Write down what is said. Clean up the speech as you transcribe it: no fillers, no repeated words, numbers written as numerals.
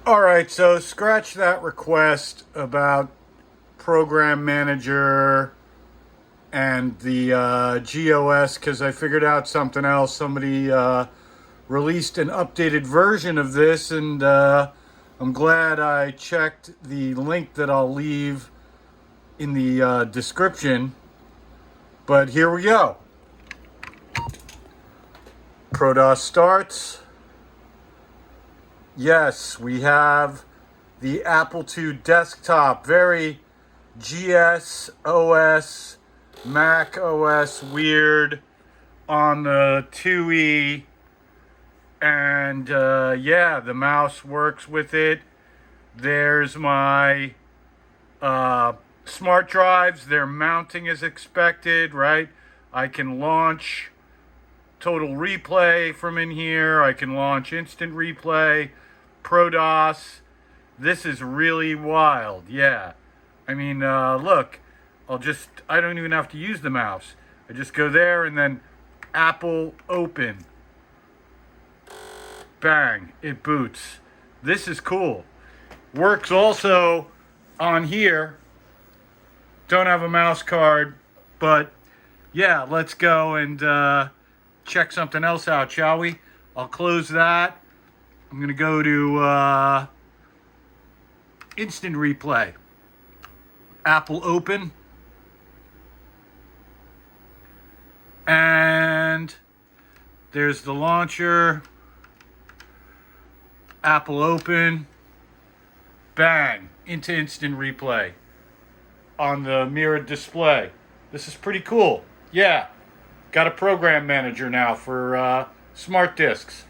All right, so scratch that request about Program Manager and the GOS because I figured out something else. Somebody released an updated version of this, and I'm glad I checked the link that I'll leave in the description. But here we go. ProDOS starts. Yes, we have the Apple II desktop. Very GS OS, Mac OS weird on the 2E. And yeah, the mouse works with it. There's my smart drives. They're mounting as expected, right? I can launch Total Replay from in here. I can launch Instant Replay, ProDOS. This is really wild, yeah. I mean, look, I don't even have to use the mouse. I just go there and then Apple Open. Bang, it boots. This is cool. Works also on here. Don't have a mouse card, but yeah, let's go and check something else out, shall we? I'll close that. I'm going to go to Instant Replay. Apple Open. And there's the launcher. Apple Open. Bang. Into Instant Replay on the mirrored display. This is pretty cool. Yeah. Got a program manager now for smart disks.